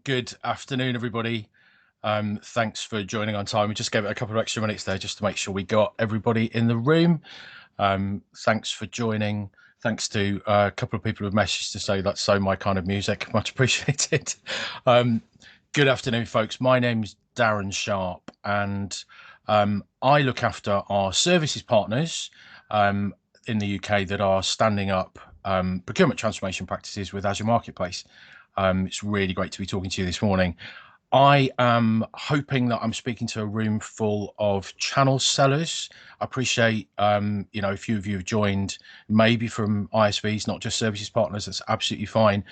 Good afternoon, everybody. Thanks for joining on time. We just gave it a couple of extra minutes there just to make sure we got everybody in the room. Thanks for joining. Thanks to a couple of people who've messaged to say that's so my kind of music. Much appreciated. Good afternoon, folks. My name's Darren Sharp, and I look after our services partners in the UK that are standing up procurement transformation practices with Azure Marketplace. It's really great to be talking to you this morning. I am hoping that I'm speaking to a room full of channel sellers. I appreciate, a few of you have joined maybe from ISVs, not just services partners. That's absolutely fine.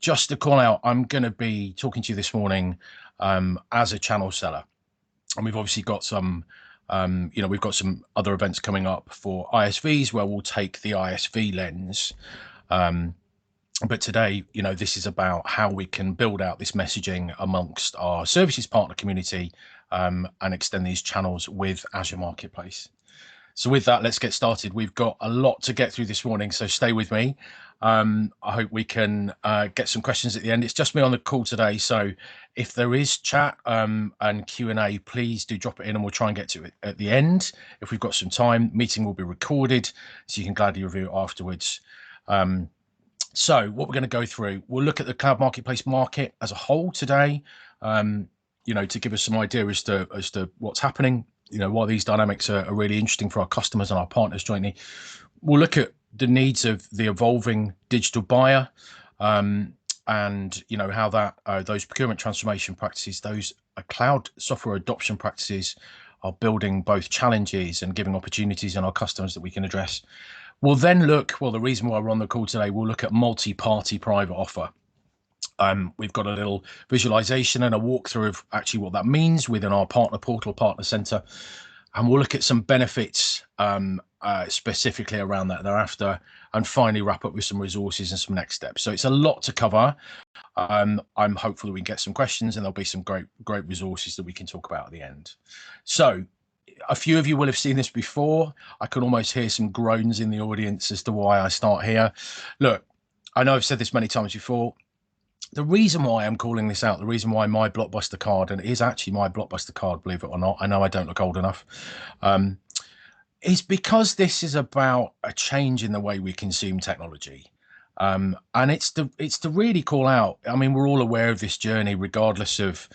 Just to call out, I'm going to be talking to you this morning as a channel seller. And we've obviously got some, we've got some other events coming up for ISVs where we'll take the ISV lens. But today, this is about how we can build out this messaging amongst our services partner community and extend these channels with Azure Marketplace. So with that, let's get started. We've got a lot to get through this morning, so stay with me. I hope we can get some questions at the end. It's just me on the call today, so if there is chat and Q&A, please do drop it in and we'll try and get to it at the end. If we've got some time, meeting will be recorded, so you can gladly review it afterwards. So what we're going to go through, we'll look at the cloud marketplace market as a whole today, to give us some idea as to what's happening, why these dynamics are really interesting for our customers and our partners jointly. We'll look at the needs of the evolving digital buyer and, how that those procurement transformation practices, those cloud software adoption practices are building both challenges and giving opportunities in our customers that we can address. We'll then look, the reason why we're on the call today, we'll look at multi-party private offer. We've got a little visualization and a walkthrough of actually what that means within our partner portal, partner center. and we'll look at some benefits specifically around that thereafter, and finally wrap up with some resources and some next steps. So it's a lot to cover. I'm hopeful that we can get some questions, and there'll be some great resources that we can talk about at the end. So a few of you will have seen this before. I can almost hear some groans in the audience as to why I start here. Look, I know I've said this many times before. The reason why I'm calling this out, the reason why my Blockbuster card, and it is actually my Blockbuster card, believe it or not, I know I don't look old enough, is because this is about a change in the way we consume technology. And it's to really call out. I mean, we're all aware of this journey, regardless of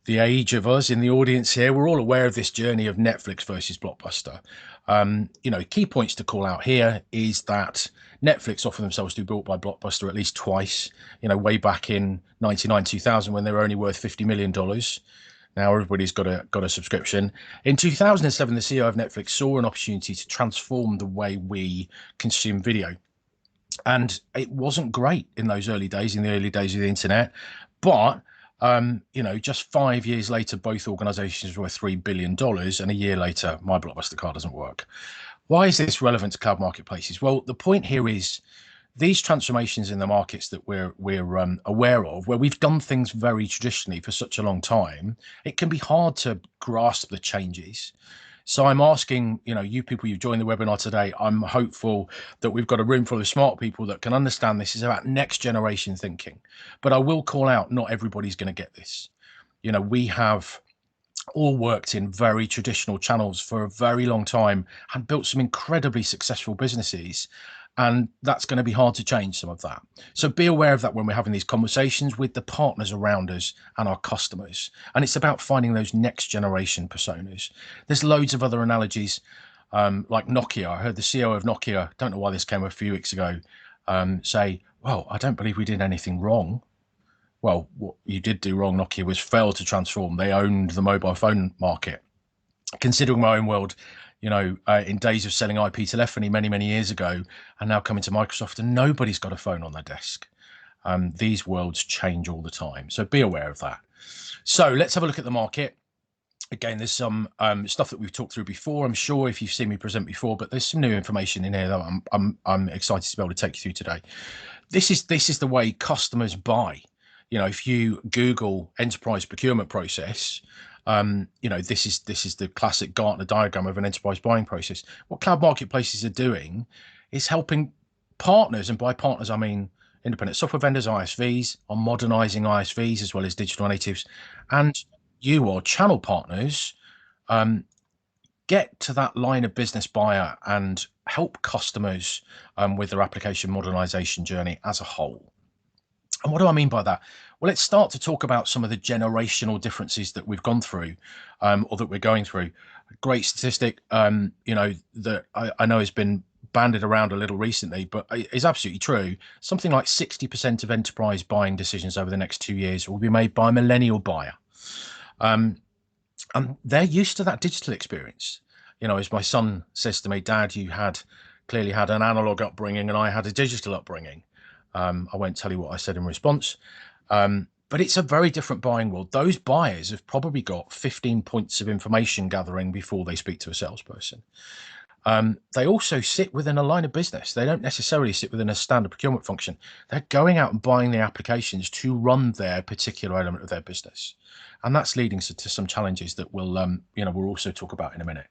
the age of us in the audience here. We're all aware of this journey of Netflix versus Blockbuster. Key points to call out here is that Netflix offer themselves to be bought by Blockbuster at least twice, way back in 99, 2000, when they were only worth $50 million. Now everybody's got a subscription. In 2007, the CEO of Netflix saw an opportunity to transform the way we consume video. And it wasn't great in those early days, in the early days of the internet. But, just 5 years later, both organizations were $3 billion. And a year later, my Blockbuster card doesn't work. Why is this relevant to cloud marketplaces? Well, the point here is these transformations in the markets that we're aware of, where we've done things very traditionally for such a long time, it can be hard to grasp the changes. So I'm asking, you people, you've joined the webinar today. I'm hopeful that we've got a room full of smart people that can understand this is about next generation thinking. But I will call out, not everybody's going to get this. We have all worked in very traditional channels for a very long time and built some incredibly successful businesses. And that's going to be hard to change some of that. So be aware of that when we're having these conversations with the partners around us and our customers. And it's about finding those next generation personas. There's loads of other analogies, like Nokia. I heard the CEO of Nokia, don't know why this came a few weeks ago, say, well, I don't believe we did anything wrong. Well, what you did do wrong, Nokia, was fail to transform. They owned the mobile phone market. Considering my own world, in days of selling IP telephony many years ago, and now coming to Microsoft, and nobody's got a phone on their desk. These worlds change all the time, so be aware of that. So let's have a look at the market. Again, there's some stuff that we've talked through before, I'm sure, if you've seen me present before, but there's some new information in here that I'm excited to be able to take you through today. This is the way customers buy. If you Google enterprise procurement process, this is the classic Gartner diagram of an enterprise buying process. What cloud marketplaces are doing is helping partners, and by partners I mean independent software vendors, ISVs, on modernizing ISVs as well as digital natives, and you or channel partners get to that line of business buyer and help customers with their application modernization journey as a whole. And what do I mean by that? Well, let's start to talk about some of the generational differences that we've gone through, or that we're going through. A great statistic, that I know has been banded around a little recently, but is absolutely true. Something like 60% of enterprise buying decisions over the next 2 years will be made by a millennial buyer. And they're used to that digital experience. As my son says to me, Dad, you clearly had an analog upbringing and I had a digital upbringing. I won't tell you what I said in response, but it's a very different buying world. Those buyers have probably got 15 points of information gathering before they speak to a salesperson. They also sit within a line of business. They don't necessarily sit within a standard procurement function. They're going out and buying the applications to run their particular element of their business. And that's leading to some challenges that we'll also talk about in a minute.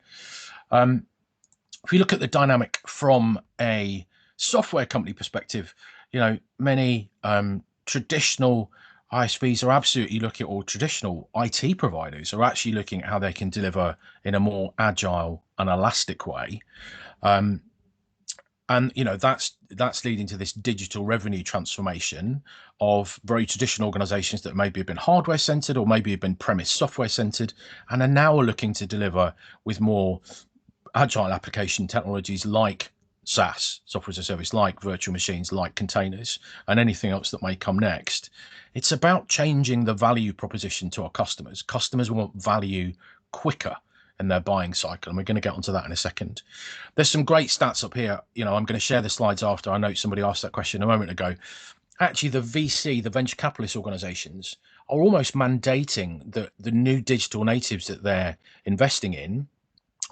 If we look at the dynamic from a software company perspective, many traditional ISVs are absolutely looking, or traditional IT providers are actually looking at how they can deliver in a more agile and elastic way. And that's leading to this digital revenue transformation of very traditional organizations that maybe have been hardware centered or maybe have been premise software centered, and are now looking to deliver with more agile application technologies like SaaS, software as a service, like virtual machines, like containers, and anything else that may come next. It's about changing the value proposition to our customers. Customers want value quicker in their buying cycle, and we're going to get onto that in a second. There's some great stats up here. I'm going to share the slides after. I know somebody asked that question a moment ago. Actually, the VC, the venture capitalist organizations, are almost mandating the new digital natives that they're investing in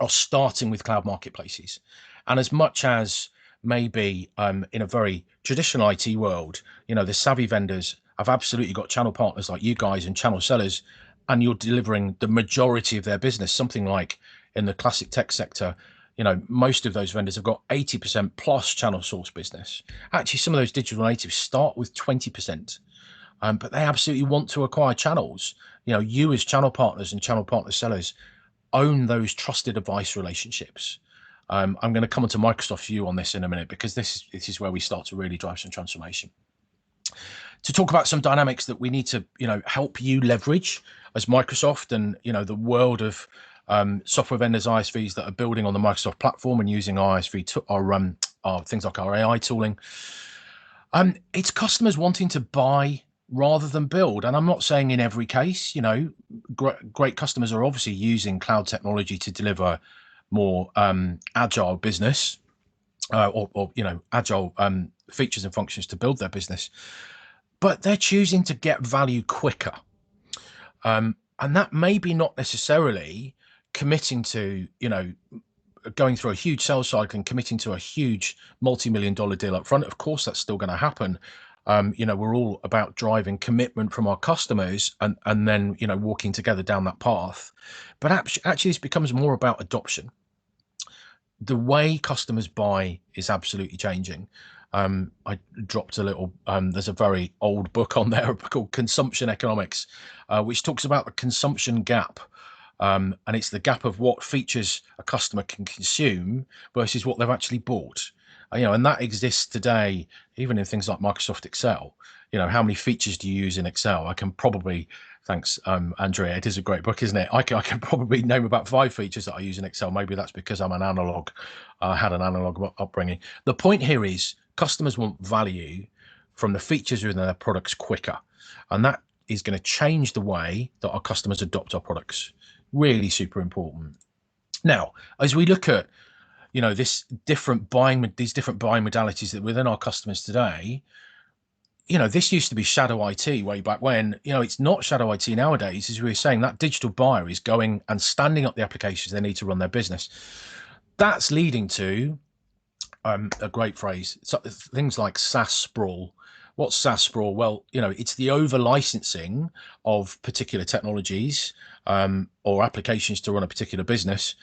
are starting with cloud marketplaces. And as much as maybe in a very traditional IT world, the savvy vendors have absolutely got channel partners like you guys and channel sellers, and you're delivering the majority of their business, something like in the classic tech sector, most of those vendors have got 80% plus channel source business. Actually, some of those digital natives start with 20%. But they absolutely want to acquire channels. You as channel partners and channel partner sellers own those trusted advice relationships. I'm going to come onto Microsoft's view on this in a minute, because this is where we start to really drive some transformation. To talk about some dynamics that we need to, help you leverage as Microsoft and, the world of software vendors, ISVs that are building on the Microsoft platform and using ISV to our things like our AI tooling. It's customers wanting to buy rather than build. And I'm not saying in every case, great customers are obviously using cloud technology to deliver more agile business or agile features and functions to build their business, but they're choosing to get value quicker. And that may be not necessarily committing to, going through a huge sales cycle and committing to a huge multi-million-dollar deal up front. Of course, that's still going to happen. We're all about driving commitment from our customers and then, walking together down that path. But actually, this becomes more about adoption. The way customers buy is absolutely changing. I dropped a little, there's a very old book on there called Consumption Economics, which talks about the consumption gap. And it's the gap of what features a customer can consume versus what they've actually bought. And that exists today, even in things like Microsoft Excel. How many features do you use in Excel? I can probably, thanks, Andrea. It is a great book, isn't it? I can probably name about 5 features that I use in Excel. Maybe that's because I'm an analog, had an analog upbringing. The point here is customers want value from the features within their products quicker. And that is going to change the way that our customers adopt our products. Really super important. Now, as we look at, these different buying modalities that within our customers today, this used to be shadow IT way back when. It's not shadow IT nowadays. As we were saying, that digital buyer is going and standing up the applications they need to run their business. That's leading to a great phrase, things like SaaS sprawl. What's SaaS sprawl? Well, it's the over licensing of particular technologies or applications to run a particular business.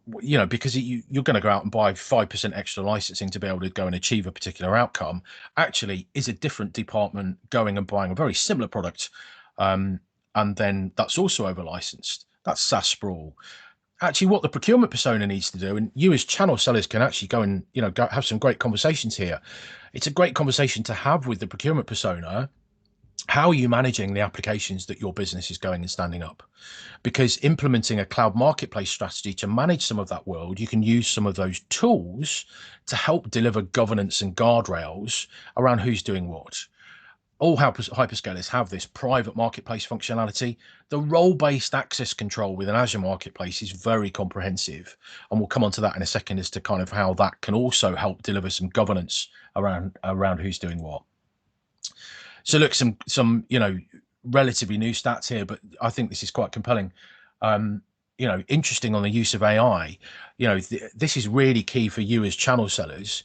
Because you're going to go out and buy 5% extra licensing to be able to go and achieve a particular outcome, actually is a different department going and buying a very similar product. And then that's also over licensed. That's SaaS sprawl. Actually, what the procurement persona needs to do, and you as channel sellers can actually go and, go have some great conversations here. It's a great conversation to have with the procurement persona. How are you managing the applications that your business is going and standing up? Because implementing a cloud marketplace strategy to manage some of that world, you can use some of those tools to help deliver governance and guardrails around who's doing what. All hyperscalers have this private marketplace functionality. The role-based access control within Azure Marketplace is very comprehensive. And we'll come on to that in a second as to kind of how that can also help deliver some governance around who's doing what. So look, some relatively new stats here, but I think this is quite compelling. Interesting on the use of AI. This is really key for you as channel sellers.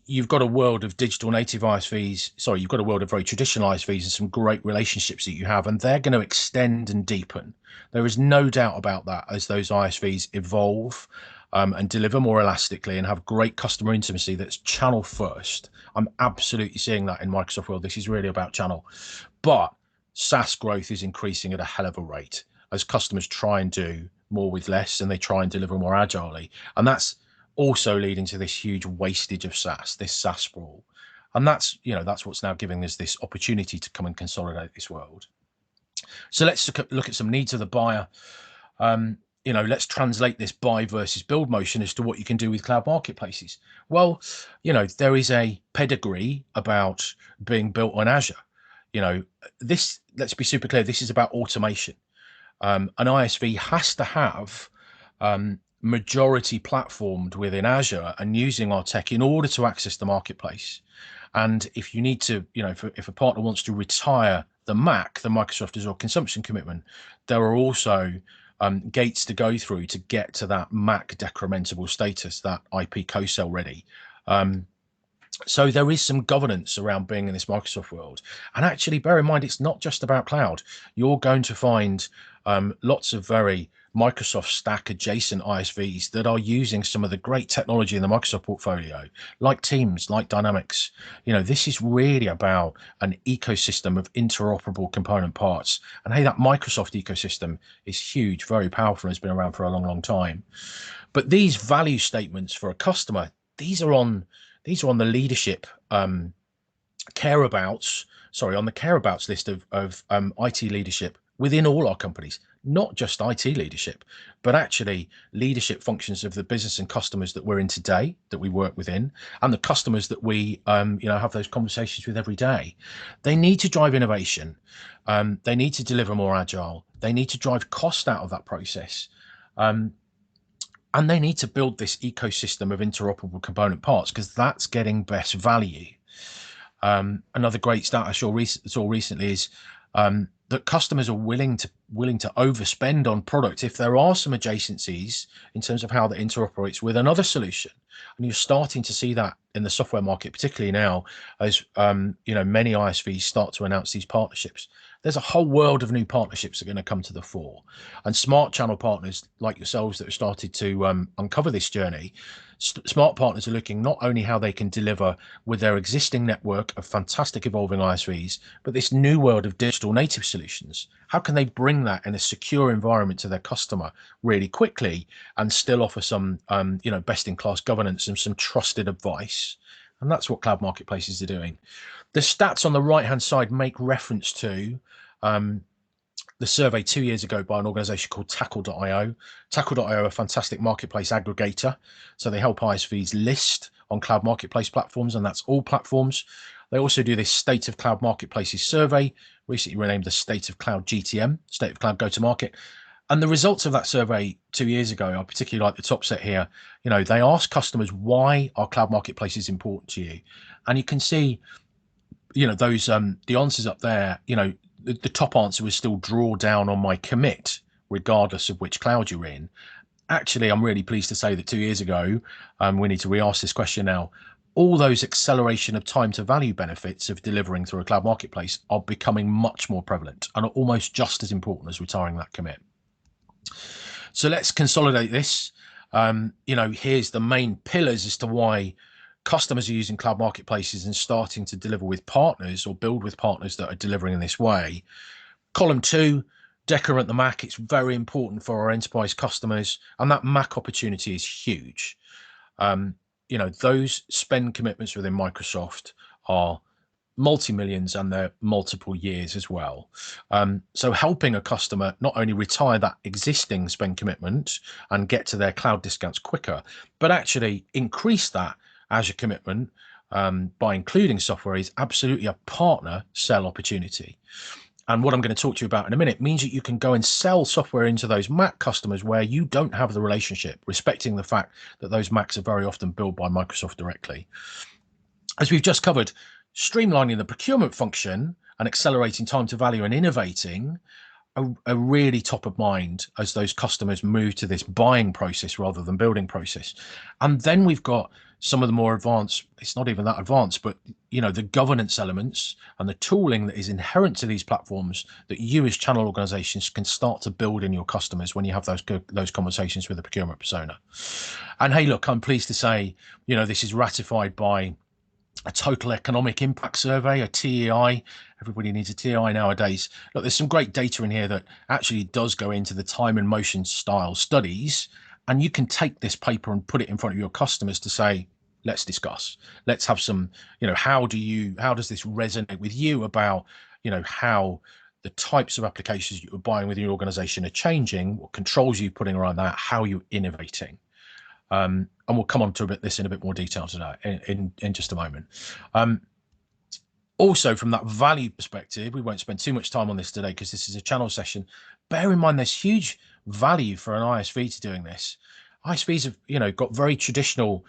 You've got a world of digital native ISVs. Sorry, you've got a world of very traditional ISVs and some great relationships that you have, and they're going to extend and deepen. There is no doubt about that as those ISVs evolve and deliver more elastically and have great customer intimacy that's channel first. I'm absolutely seeing that in Microsoft world. This is really about channel. But SaaS growth is increasing at a hell of a rate as customers try and do more with less and they try and deliver more agilely. And that's also leading to this huge wastage of SaaS, this SaaS sprawl. And that's what's now giving us this opportunity to come and consolidate this world. So let's look at some needs of the buyer. Let's translate this buy versus build motion as to what you can do with cloud marketplaces. Well, there is a pedigree about being built on Azure. Let's be super clear, this is about automation. An ISV has to have majority platformed within Azure and using our tech in order to access the marketplace. And if you need to, if a partner wants to retire the MAC, the Microsoft Azure consumption commitment, there are also gates to go through to get to that MAC decrementable status, that IP co-sell ready. So there is some governance around being in this Microsoft world. And actually, bear in mind, it's not just about cloud. You're going to find lots of very Microsoft stack adjacent ISVs that are using some of the great technology in the Microsoft portfolio, like Teams, like Dynamics. This is really about an ecosystem of interoperable component parts. And hey, that Microsoft ecosystem is huge, very powerful, and has been around for a long, long time. But these value statements for a customer, these are on the leadership on the care abouts list of IT leadership within all our companies, not just IT leadership, but actually leadership functions of the business and customers that we're in today, that we work within, and the customers that we have those conversations with every day. They need to drive innovation. They need to deliver more agile. They need to drive cost out of that process. And they need to build this ecosystem of interoperable component parts, because that's getting best value. Another great stat I saw recently is that customers are willing to overspend on product if there are some adjacencies in terms of how that interoperates with another solution. And you're starting to see that in the software market, particularly now, as many ISVs start to announce these partnerships. There's a whole world of new partnerships that are going to come to the fore, and smart channel partners like yourselves that have started to uncover this journey. Smart partners are looking not only how they can deliver with their existing network of fantastic evolving ISVs, but this new world of digital native solutions. How can they bring that in a secure environment to their customer really quickly and still offer some best in class governance and some trusted advice? And that's what cloud marketplaces are doing. The stats on the right hand side make reference to the survey 2 years ago by an organization called Tackle.io. Tackle.io, a fantastic marketplace aggregator. So they help ISVs list on cloud marketplace platforms, and that's all platforms. They also do this State of Cloud Marketplaces survey, recently renamed the State of Cloud GTM, State of Cloud Go-to-Market. And the results of that survey 2 years ago, I particularly like the top set here. They ask customers, why are cloud marketplaces important to you? And you can see, those the answers up there. The top answer was still draw down on my commit, regardless of which cloud you're in. Actually, I'm really pleased to say that 2 years ago, we need to re-ask this question now. All those acceleration of time to value benefits of delivering through a cloud marketplace are becoming much more prevalent and are almost just as important as retiring that commit. So let's consolidate this. Here's the main pillars as to why customers are using cloud marketplaces and starting to deliver with partners or build with partners that are delivering in this way. Column 2, decrement the MAC. It's very important for our enterprise customers, and that MAC opportunity is huge. Those spend commitments within Microsoft are multi-millions, and they're multiple years as well. So helping a customer not only retire that existing spend commitment and get to their cloud discounts quicker, but actually increase that Azure commitment by including software is absolutely a partner sell opportunity. And what I'm going to talk to you about in a minute means that you can go and sell software into those Mac customers where you don't have the relationship, respecting the fact that those Macs are very often built by Microsoft directly. As we've just covered, streamlining the procurement function and accelerating time to value and innovating are really top of mind as those customers move to this buying process rather than building process. And then we've got some of the more advanced, it's not even that advanced, but the governance elements and the tooling that is inherent to these platforms that you as channel organizations can start to build in your customers when you have those conversations with the procurement persona. And hey, look, I'm pleased to say, this is ratified by a total economic impact survey, a TEI. Everybody needs a TEI nowadays. Look, there's some great data in here that actually does go into the time and motion style studies, and you can take this paper and put it in front of your customers to say, let's discuss. Let's have some, how does this resonate with you about, how the types of applications you're buying within your organization are changing, what controls you're putting around that, how you're innovating. And we'll come on to this in a bit more detail today in just a moment. Also, from that value perspective, we won't spend too much time on this today because this is a channel session. Bear in mind, there's huge value for an ISV to doing this. ISVs have, got very traditional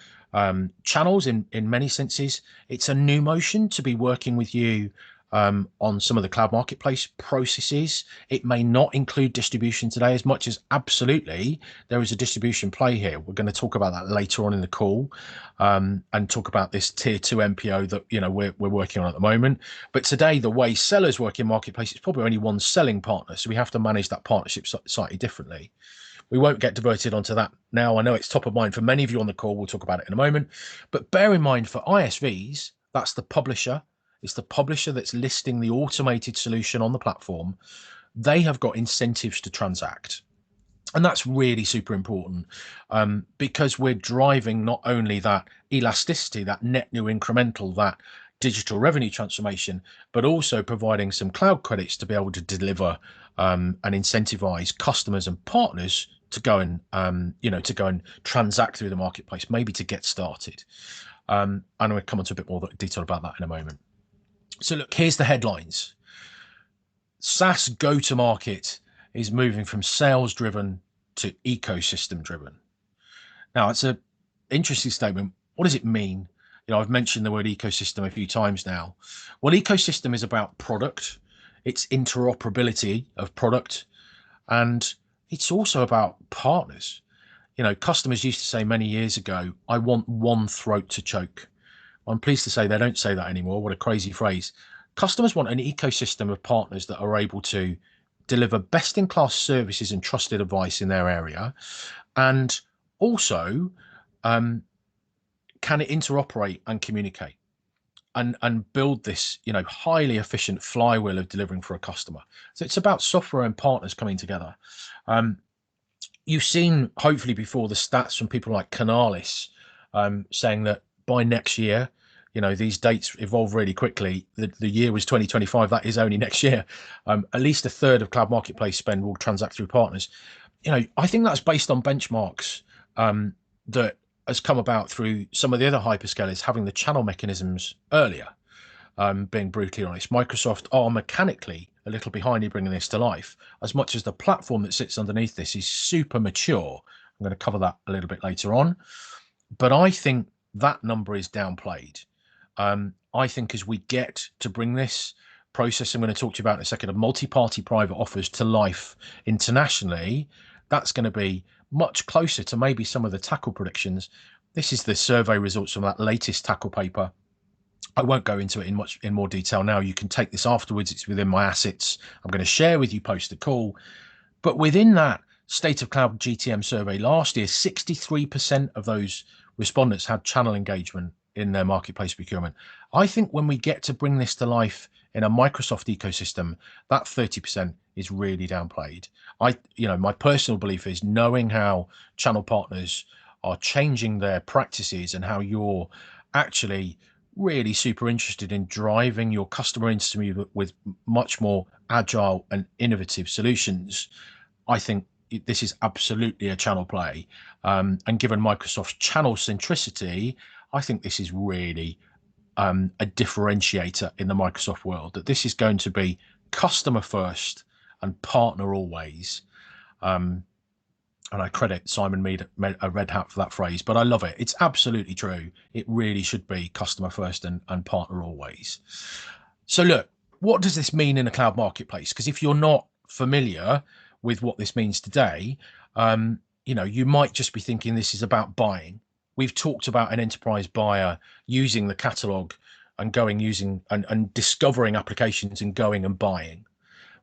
channels in many senses. It's a new motion to be working with you on some of the cloud marketplace processes. It may not include distribution today as much as absolutely there is a distribution play here. We're going to talk about that later on in the call, and talk about this tier 2 MPO that we're working on at the moment. But today, the way sellers work in marketplace, it's probably only one selling partner, so we have to manage that partnership slightly differently. We won't get diverted onto that now. I know it's top of mind for many of you on the call. We'll talk about it in a moment. But bear in mind, for ISVs, that's the publisher. It's the publisher that's listing the automated solution on the platform. They have got incentives to transact. And that's really super important, because we're driving not only that elasticity, that net new incremental, that digital revenue transformation, but also providing some cloud credits to be able to deliver and incentivize customers and partners to go and transact through the marketplace, maybe to get started. And we'll come on to a bit more detail about that in a moment. So look, here's the headlines. SaaS go-to-market is moving from sales driven to ecosystem driven. Now, it's an interesting statement. What does it mean? I've mentioned the word ecosystem a few times now. Well, ecosystem is about product. It's interoperability of product. And it's also about partners. Customers used to say many years ago, I want one throat to choke. I'm pleased to say they don't say that anymore. What a crazy phrase. Customers want an ecosystem of partners that are able to deliver best-in-class services and trusted advice in their area, and also can it interoperate and communicate and build this highly efficient flywheel of delivering for a customer. So it's about software and partners coming together. You've seen hopefully before the stats from people like Canalis saying that by next year, these dates evolve really quickly. The year was 2025. That is only next year. At least a third of cloud marketplace spend will transact through partners. I think that's based on benchmarks that has come about through some of the other hyperscalers having the channel mechanisms earlier. Being brutally honest, Microsoft are mechanically a little behind in bringing this to life, as much as the platform that sits underneath this is super mature. I'm going to cover that a little bit later on. But I think that number is downplayed. I think as we get to bring this process I'm going to talk to you about in a second of multi-party private offers to life internationally, that's going to be much closer to maybe some of the tackle predictions. This is the survey results from that latest tackle paper. I won't go into it in more detail now. You can take this afterwards. It's within my assets. I'm going to share with you post the call. But within that State of Cloud GTM survey last year, 63% of those respondents had channel engagement in their marketplace procurement. I think when we get to bring this to life in a Microsoft ecosystem, that 30% is really downplayed. My personal belief is, knowing how channel partners are changing their practices and how you're actually really super interested in driving your customer into with much more agile and innovative solutions, I think this is absolutely a channel play. And given Microsoft's channel centricity, I think this is really a differentiator in the Microsoft world, that this is going to be customer first and partner always. And I credit Simon Mead a red hat for that phrase, but I love it. It's absolutely true. It really should be customer first and partner always. So look, what does this mean in a cloud marketplace? Because if you're not familiar with what this means today, you might just be thinking this is about buying. We've talked about an enterprise buyer using the catalog and and discovering applications and going and buying.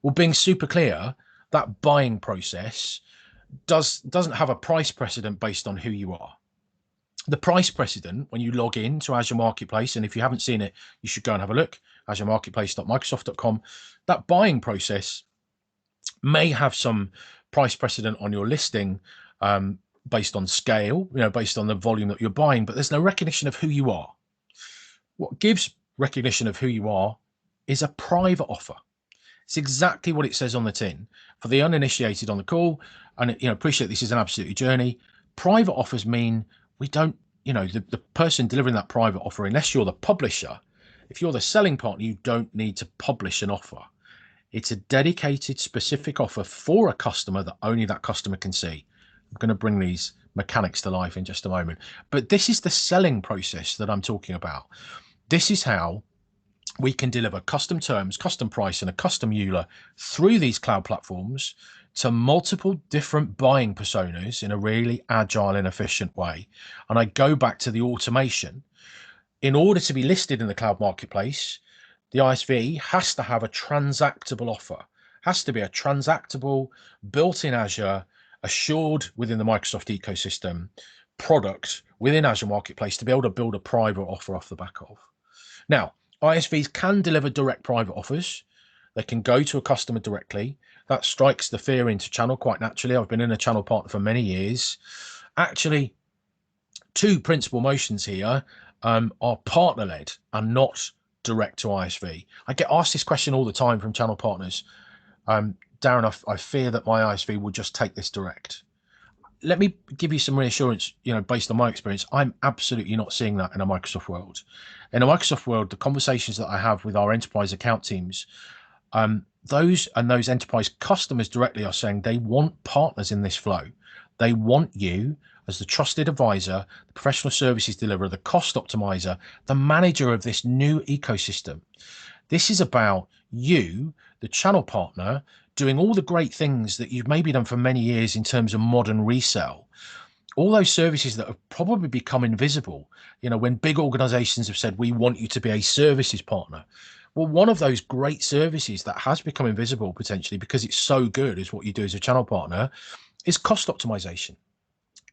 Well, being super clear, that buying process doesn't have a price precedent based on who you are. The price precedent, when you log in to Azure Marketplace, and if you haven't seen it, you should go and have a look, azuremarketplace.microsoft.com, that buying process may have some price precedent on your listing based on scale, based on the volume that you're buying, but there's no recognition of who you are. What gives recognition of who you are is a private offer. It's exactly what it says on the tin. For the uninitiated on the call, and appreciate this is an absolute journey, private offers mean we don't, the person delivering that private offer, unless you're the publisher, if you're the selling partner, you don't need to publish an offer. It's a dedicated, specific offer for a customer that only that customer can see. I'm going to bring these mechanics to life in just a moment. But this is the selling process that I'm talking about. This is how we can deliver custom terms, custom price, and a custom EULA through these cloud platforms to multiple different buying personas in a really agile and efficient way. And I go back to the automation. In order to be listed in the cloud marketplace, the ISV has to have a transactable offer, has to be a transactable, built in Azure, assured within the Microsoft ecosystem product within Azure Marketplace to be able to build a private offer off the back of. Now, ISVs can deliver direct private offers. They can go to a customer directly. That strikes the fear into channel quite naturally. I've been in a channel partner for many years. Actually, two principal motions here are partner-led and not direct to ISV. I get asked this question all the time from channel partners. Darren, I fear that my ISV will just take this direct. Let me give you some reassurance, based on my experience. I'm absolutely not seeing that in a Microsoft world. In a Microsoft world, the conversations that I have with our enterprise account teams, those enterprise customers directly are saying they want partners in this flow. They want you as the trusted advisor, the professional services deliverer, the cost optimizer, the manager of this new ecosystem. This is about you, the channel partner, doing all the great things that you've maybe done for many years in terms of modern resale. All those services that have probably become invisible, when big organizations have said, we want you to be a services partner. Well, one of those great services that has become invisible potentially because it's so good is what you do as a channel partner is cost optimization,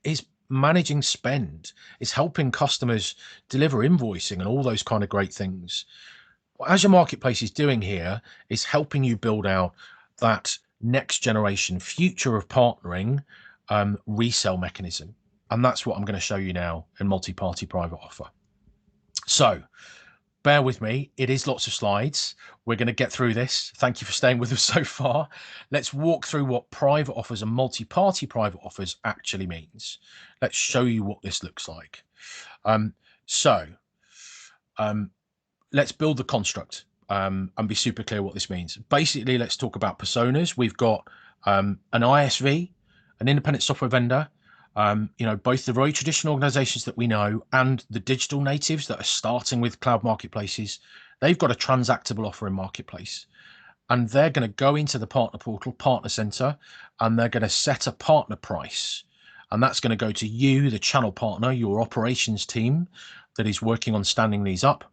is managing spend, is helping customers deliver invoicing and all those kind of great things. What Azure Marketplace is doing here is helping you build out that next generation future of partnering resale mechanism. And that's what I'm going to show you now in Multiparty Private Offer. So bear with me. It is lots of slides. We're going to get through this. Thank you for staying with us so far. Let's walk through what private offers and multi-party private offers actually means. Let's show you what this looks like. Let's build the construct and be super clear what this means. Basically, let's talk about personas. We've got an ISV, an independent software vendor, both the very traditional organizations that we know and the digital natives that are starting with cloud marketplaces. They've got a transactable offer in marketplace, and they're going to go into the partner portal, partner center, and they're going to set a partner price. And that's going to go to you, the channel partner, your operations team that is working on standing these up.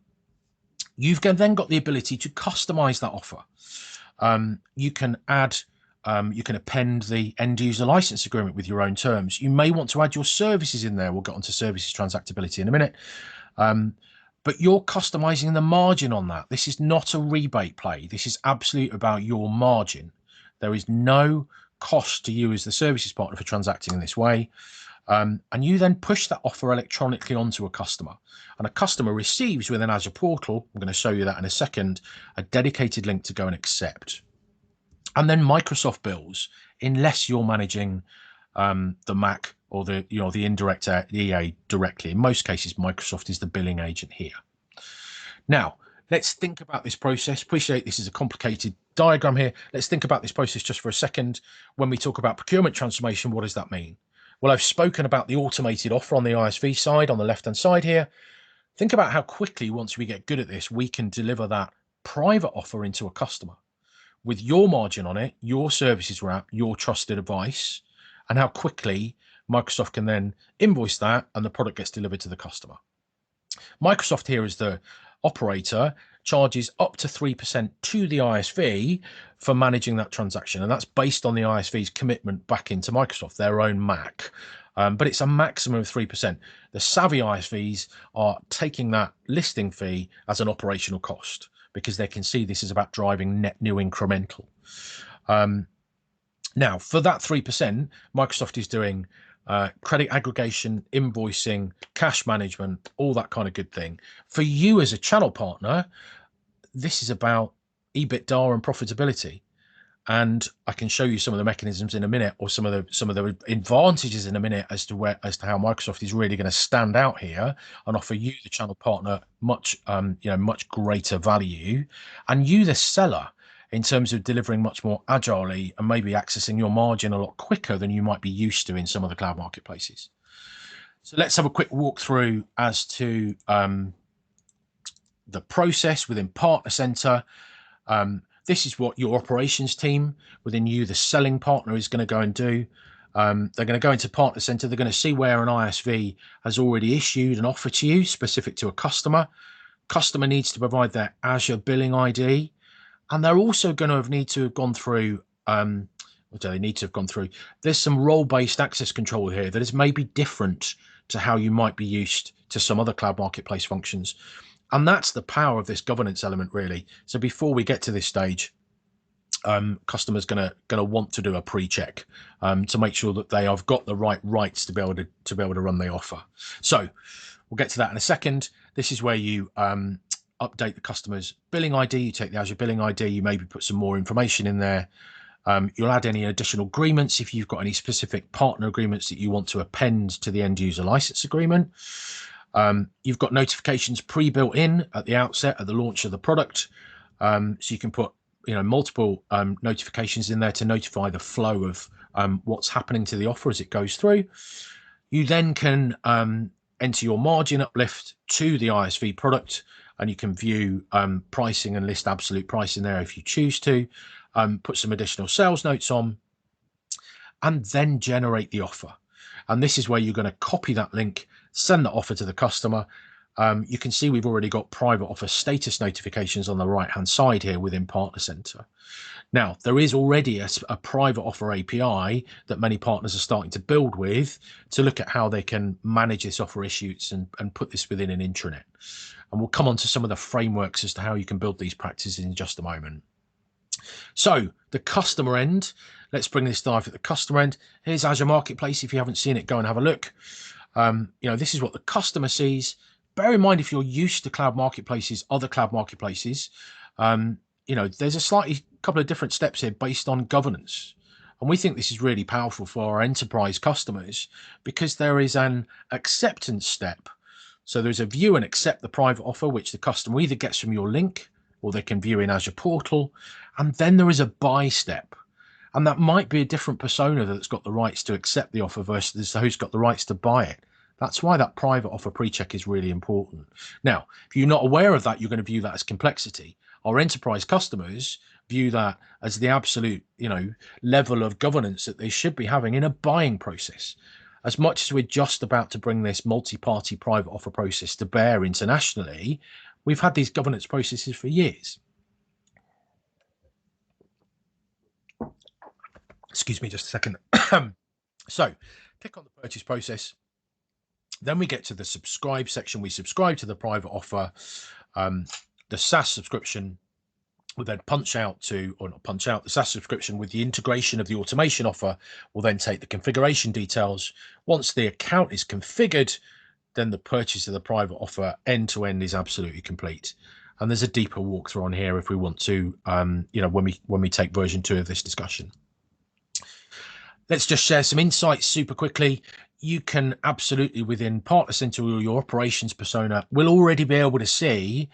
You've then got the ability to customize that offer. You can append the end user license agreement with your own terms. You may want to add your services in there. We'll get onto services transactability in a minute. But you're customizing the margin on that. This is not a rebate play. This is absolutely about your margin. There is no cost to you as the services partner for transacting in this way. And you then push that offer electronically onto a customer, and a customer receives within Azure portal, I'm going to show you that in a second, a dedicated link to go and accept. And then Microsoft bills, unless you're managing the Mac or the indirect EA directly. In most cases, Microsoft is the billing agent here. Now, let's think about this process. Appreciate this is a complicated diagram here. Let's think about this process just for a second. When we talk about procurement transformation, what does that mean? Well, I've spoken about the automated offer on the ISV side, on the left-hand side here. Think about how quickly, once we get good at this, we can deliver that private offer into a customer with your margin on it, your services wrap, your trusted advice, and how quickly Microsoft can then invoice that and the product gets delivered to the customer. Microsoft here is the operator, charges up to 3% to the ISV for managing that transaction. And that's based on the ISV's commitment back into Microsoft, their own MAC. But it's a maximum of 3%. The savvy ISVs are taking that listing fee as an operational cost because they can see this is about driving net new incremental. Now, for that 3%, Microsoft is doing credit aggregation, invoicing, cash management, all that kind of good thing. For you as a channel partner, this is about EBITDA and profitability. And I can show you some of the mechanisms in a minute, or some of the advantages in a minute as to how Microsoft is really going to stand out here and offer you, the channel partner, much greater value, and you, the seller, in terms of delivering much more agilely and maybe accessing your margin a lot quicker than you might be used to in some of the cloud marketplaces. So let's have a quick walk through as to the process within Partner Center. This is what your operations team within you, the selling partner, is going to go and do. They're going to go into Partner Center. They're going to see where an ISV has already issued an offer to you specific to a customer. Customer needs to provide their Azure billing ID, and they're also going to need to have gone through. What do they need to have gone through? There's some role-based access control here that is maybe different to how you might be used to some other cloud marketplace functions. And that's the power of this governance element, really. So before we get to this stage, customers gonna want to do a pre-check to make sure that they have got the right rights to be able to run the offer. So we'll get to that in a second. This is where you update the customer's billing ID. You take the Azure billing ID. You maybe put some more information in there. You'll add any additional agreements if you've got any specific partner agreements that you want to append to the end user license agreement. You've got notifications pre-built in at the outset at the launch of the product, so you can put multiple notifications in there to notify the flow of what's happening to the offer as it goes through. You then can enter your margin uplift to the ISV product, and you can view pricing and list absolute price in there if you choose to. Put some additional sales notes on, and then generate the offer. And this is where you're going to copy that link, send that offer to the customer. You can see we've already got private offer status notifications on the right-hand side here within Partner Center. Now, there is already a private offer API that many partners are starting to build with to look at how they can manage this offer issues and put this within an intranet. And we'll come on to some of the frameworks as to how you can build these practices in just a moment. So the customer end, let's bring this live at the customer end. Here's Azure Marketplace. If you haven't seen it, go and have a look. This is what the customer sees. Bear in mind, if you're used to cloud marketplaces, other cloud marketplaces, there's a couple of different steps here based on governance. And we think this is really powerful for our enterprise customers because there is an acceptance step. So there's a view and accept the private offer, which the customer either gets from your link or they can view in Azure Portal. And then there is a buy step. And that might be a different persona that's got the rights to accept the offer versus who's got the rights to buy it. That's why that private offer pre-check is really important. Now, if you're not aware of that, you're going to view that as complexity. Our enterprise customers view that as the absolute, level of governance that they should be having in a buying process. As much as we're just about to bring this multi-party private offer process to bear internationally, we've had these governance processes for years. Excuse me just a second. So click on the purchase process. Then we get to the subscribe section. We subscribe to the private offer. The SaaS subscription will then the SaaS subscription with the integration of the automation offer will then take the configuration details. Once the account is configured, then the purchase of the private offer end to end is absolutely complete. And there's a deeper walkthrough on here if we want to, when we take version 2 of this discussion. Let's just share some insights super quickly. You can absolutely, within Partner Center or your operations persona, will already be able to see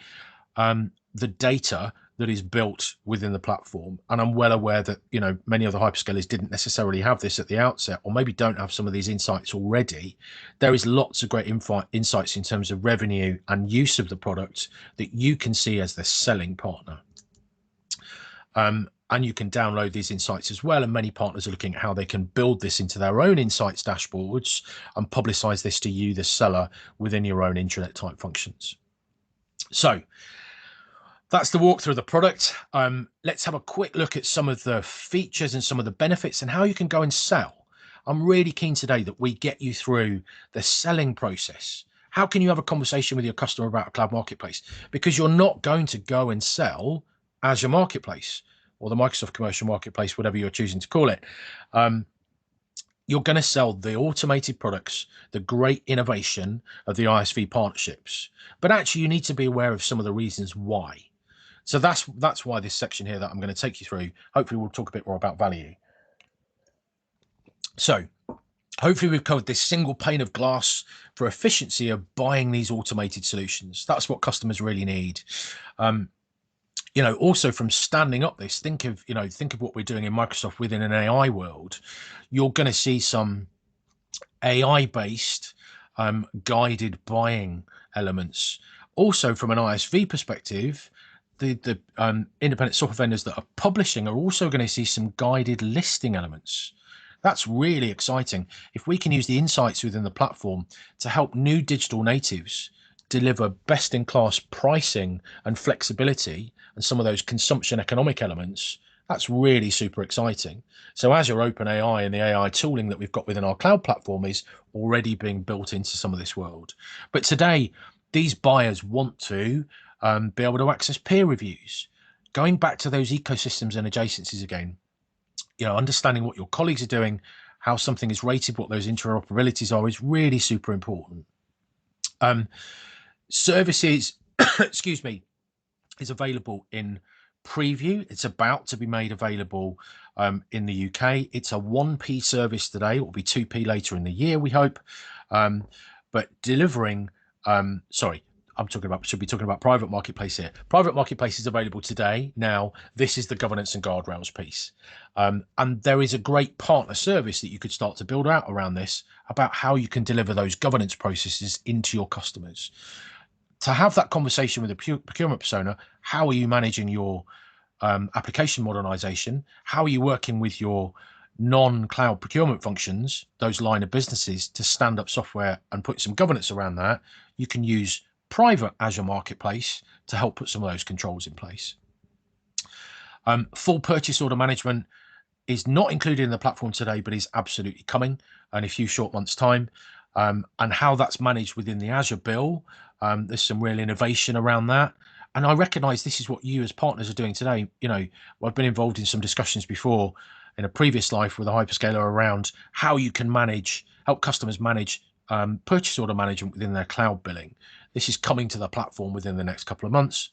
the data that is built within the platform. And I'm well aware that, many other hyperscalers didn't necessarily have this at the outset, or maybe don't have some of these insights already. There is lots of great insights in terms of revenue and use of the product that you can see as the selling partner. And you can download these insights as well. And many partners are looking at how they can build this into their own insights dashboards and publicize this to you, the seller, within your own intranet type functions. So that's the walkthrough of the product. Let's have a quick look at some of the features and some of the benefits and how you can go and sell. I'm really keen today that we get you through the selling process. How can you have a conversation with your customer about a cloud marketplace? Because you're not going to go and sell Azure Marketplace or the Microsoft Commercial Marketplace, whatever you're choosing to call it. You're going to sell the automated products, the great innovation of the ISV partnerships. But actually, you need to be aware of some of the reasons why. So that's why this section here that I'm going to take you through, hopefully we'll talk a bit more about value. So hopefully we've covered this single pane of glass for efficiency of buying these automated solutions. That's what customers really need. Also from standing up this, think of what we're doing in Microsoft within an AI world. You're going to see some AI-based guided buying elements Also, from an ISV perspective, the independent software vendors that are publishing are also going to see some guided listing elements. That's really exciting. If we can use the insights within the platform to help new digital natives deliver best in class pricing and flexibility and some of those consumption economic elements, that's really super exciting. So Azure OpenAI and the AI tooling that we've got within our cloud platform is already being built into some of this world. But today, these buyers want to be able to access peer reviews. Going back to those ecosystems and adjacencies again, understanding what your colleagues are doing, how something is rated, what those interoperabilities are, is really super important. Services, excuse me, is available in preview. It's about to be made available in the UK. It's a 1p service today. It will be 2p later in the year, we hope. But delivering, sorry, should be talking about Private Marketplace here. Private Marketplace is available today. Now, this is the governance and guardrails piece. And there is a great partner service that you could start to build out around this about how you can deliver those governance processes into your customers. To have that conversation with a procurement persona, how are you managing your application modernization? How are you working with your non-cloud procurement functions, those line of businesses, to stand up software and put some governance around that? You can use private Azure Marketplace to help put some of those controls in place. Full purchase order management is not included in the platform today, but is absolutely coming in a few short months' time. And how that's managed within the Azure bill, there's some real innovation around that. And I recognize this is what you as partners are doing today. I've been involved in some discussions before in a previous life with a hyperscaler around how you can help customers manage purchase order management within their cloud billing. This is coming to the platform within the next couple of months.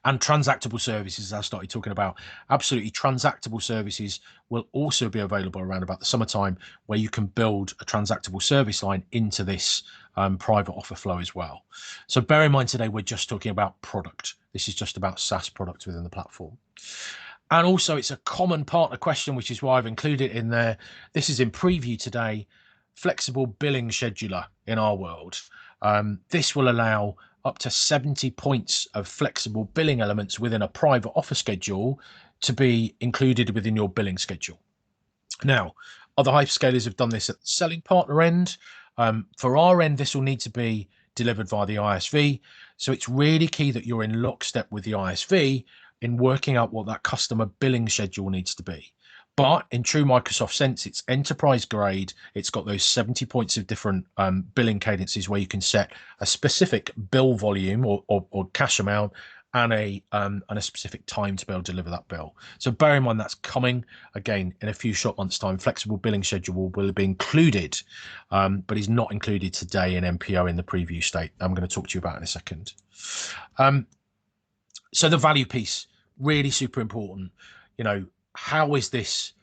And transactable services, as I started talking about, absolutely transactable services will also be available around about the summertime, where you can build a transactable service line into this private offer flow as well. So bear in mind today, we're just talking about product. This is just about SaaS products within the platform. And also it's a common partner question, which is why I've included it in there. This is in preview today, flexible billing scheduler in our world. This will allow up to 70 points of flexible billing elements within a private offer schedule to be included within your billing schedule. Now, other hyperscalers have done this at the selling partner end. For our end, this will need to be delivered via the ISV. So it's really key that you're in lockstep with the ISV in working out what that customer billing schedule needs to be. But in true Microsoft sense, it's enterprise grade. It's got those 70 points of different billing cadences where you can set a specific bill volume or cash amount and a specific time to be able to deliver that bill. So bear in mind that's coming again in a few short months' time. Flexible billing schedule will be included, but is not included today in MPO in the preview state. I'm going to talk to you about in a second. So the value piece, really super important. How is this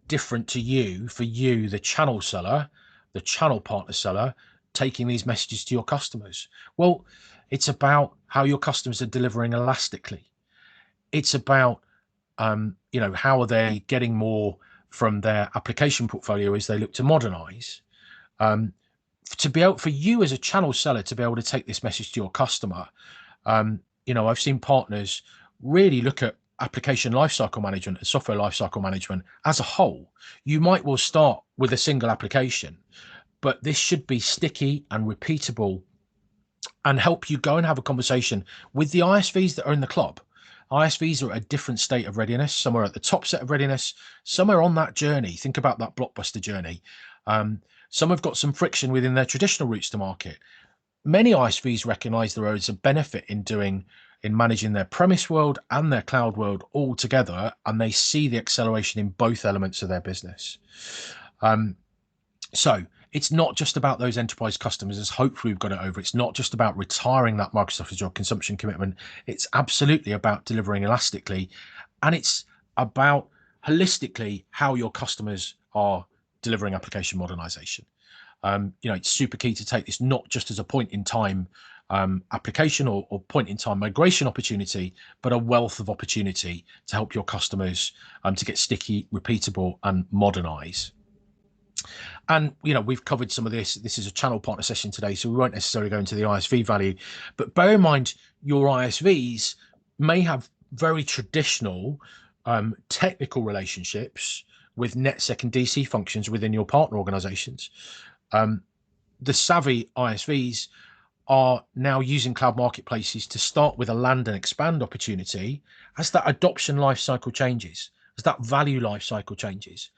different to you, for you, the channel seller, the channel partner seller, taking these messages to your customers? Well, it's about how your customers are delivering elastically. It's about, how are they getting more from their application portfolio as they look to modernize? For you as a channel seller to be able to take this message to your customer, I've seen partners really look at application lifecycle management and software lifecycle management as a whole. You might well start with a single application, but this should be sticky and repeatable and help you go and have a conversation with the ISVs that are in the club. ISVs are at a different state of readiness. Some are at the top set of readiness. Some are on that journey. Think about that blockbuster journey. Some have got some friction within their traditional routes to market. Many ISVs recognize there is a benefit in managing their premise world and their cloud world all together, and they see the acceleration in both elements of their business. So it's not just about those enterprise customers, as hopefully we've got it over. It's not just about retiring that Microsoft Azure consumption commitment. It's absolutely about delivering elastically, and it's about holistically how your customers are delivering application modernization. It's super key to take this not just as a point in time application or point in time migration opportunity, but a wealth of opportunity to help your customers to get sticky, repeatable, and modernize. And, we've covered some of this. This is a channel partner session today, so we won't necessarily go into the ISV value. But bear in mind, your ISVs may have very traditional technical relationships with NetSec and DC functions within your partner organizations. The savvy ISVs are now using cloud marketplaces to start with a land and expand opportunity as that adoption life cycle changes, as that value life cycle changes.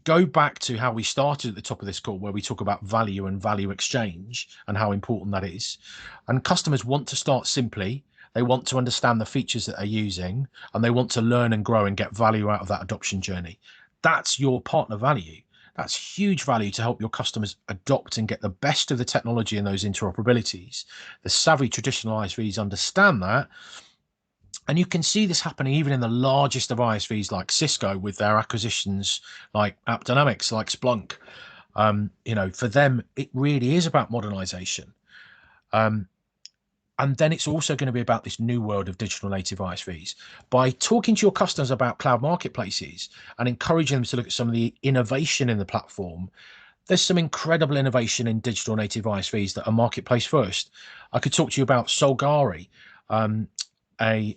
Go back to how we started at the top of this call, where we talk about value and value exchange and how important that is. And customers want to start simply. They want to understand the features that they're using, and they want to learn and grow and get value out of that adoption journey. That's your partner value. That's huge value to help your customers adopt and get the best of the technology and those interoperabilities. The savvy traditional ISVs understand that. And you can see this happening even in the largest of ISVs like Cisco with their acquisitions like AppDynamics, like Splunk. For them, it really is about modernization. And then it's also going to be about this new world of digital native ISVs. By talking to your customers about cloud marketplaces and encouraging them to look at some of the innovation in the platform, there's some incredible innovation in digital native ISVs that are marketplace first. I could talk to you about Solgari, a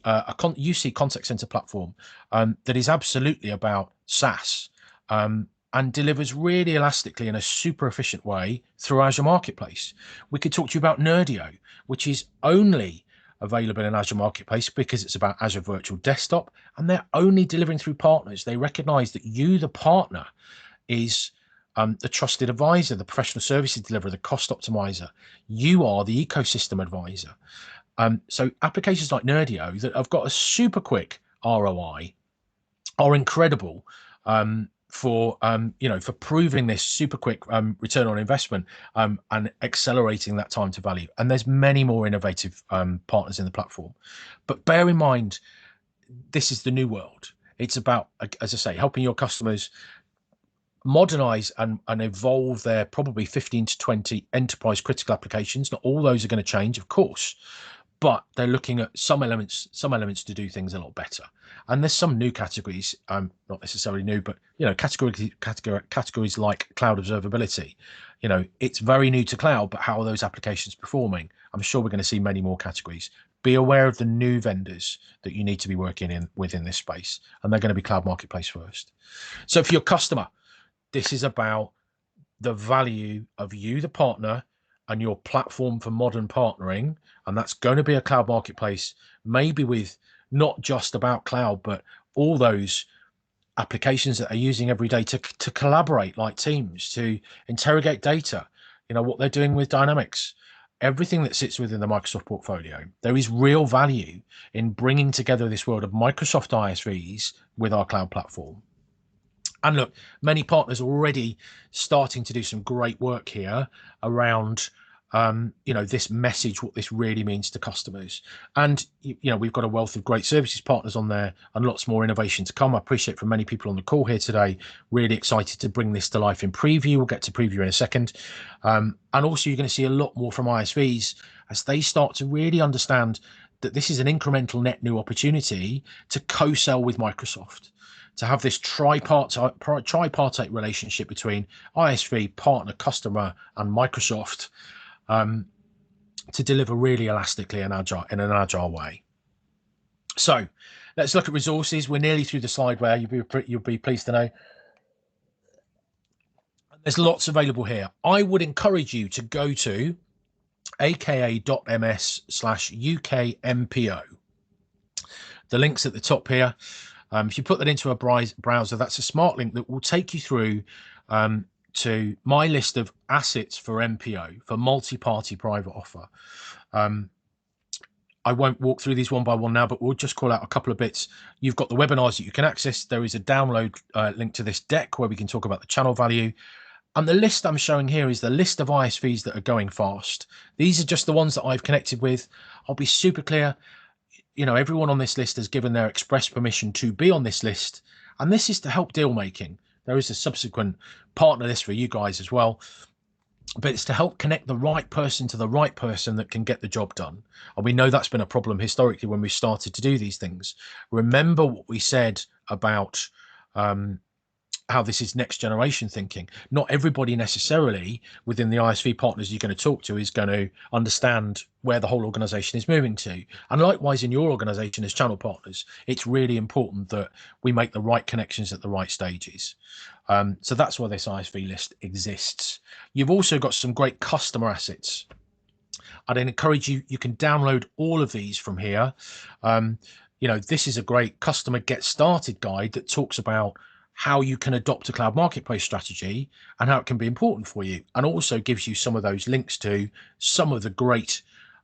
UC contact center platform that is absolutely about SaaS and delivers really elastically in a super efficient way through Azure Marketplace. We could talk to you about Nerdio, which is only available in Azure Marketplace because it's about Azure Virtual Desktop, and they're only delivering through partners. They recognize that you, the partner, is the trusted advisor, the professional services deliverer, the cost optimizer. You are the ecosystem advisor. So applications like Nerdio that have got a super quick ROI are incredible for proving this super quick return on investment and accelerating that time to value. And there's many more innovative partners in the platform. But bear in mind, this is the new world. It's about, as I say, helping your customers modernize and evolve their probably 15 to 20 enterprise critical applications. Not all those are going to change, of course, but they're looking at some elements to do things a lot better. And there's some new categories, not necessarily new, but categories like cloud observability. It's very new to cloud, but how are those applications performing? I'm sure we're going to see many more categories. Be aware of the new vendors that you need to be working within this space, and they're going to be cloud marketplace first. So for your customer, this is about the value of you, the partner, and your platform for modern partnering. And that's going to be a cloud marketplace, maybe with not just about cloud, but all those applications that are using every day to collaborate like teams, to interrogate data, what they're doing with Dynamics, everything that sits within the Microsoft portfolio. There is real value in bringing together this world of Microsoft ISVs with our cloud platform. And look, many partners are already starting to do some great work here around, this message, what this really means to customers. And, we've got a wealth of great services partners on there and lots more innovation to come. I appreciate from many people on the call here today, really excited to bring this to life in preview. We'll get to preview in a second. And also you're going to see a lot more from ISVs as they start to really understand that this is an incremental net new opportunity to co-sell with Microsoft, to have this tripartite relationship between ISV, partner, customer, and Microsoft to deliver really elastically and in an agile way. So let's look at resources. We're nearly through the slide where you'll be pleased to know there's lots available here. I would encourage you to go to aka.ms/UKMPO. The link's at the top here. If you put that into a browser, that's a smart link that will take you through to my list of assets for MPO, for Multiparty Private Offer. I won't walk through these one by one now, but we'll just call out a couple of bits. You've got the webinars that you can access. There is a download link to this deck where we can talk about the channel value. And the list I'm showing here is the list of ISVs that are going fast. These are just the ones that I've connected with. I'll be super clear. Everyone on this list has given their express permission to be on this list. And this is to help deal making. There is a subsequent partner list for you guys as well. But it's to help connect the right person to the right person that can get the job done. And we know that's been a problem historically when we started to do these things. Remember what we said about how this is next generation thinking. Not everybody necessarily within the ISV partners you're going to talk to is going to understand where the whole organization is moving to. And likewise, in your organization as channel partners, it's really important that we make the right connections at the right stages. So that's why this ISV list exists. You've also got some great customer assets. I'd encourage you, you can download all of these from here. This is a great customer get started guide that talks about how you can adopt a cloud marketplace strategy and how it can be important for you, and also gives you some of those links to some of the great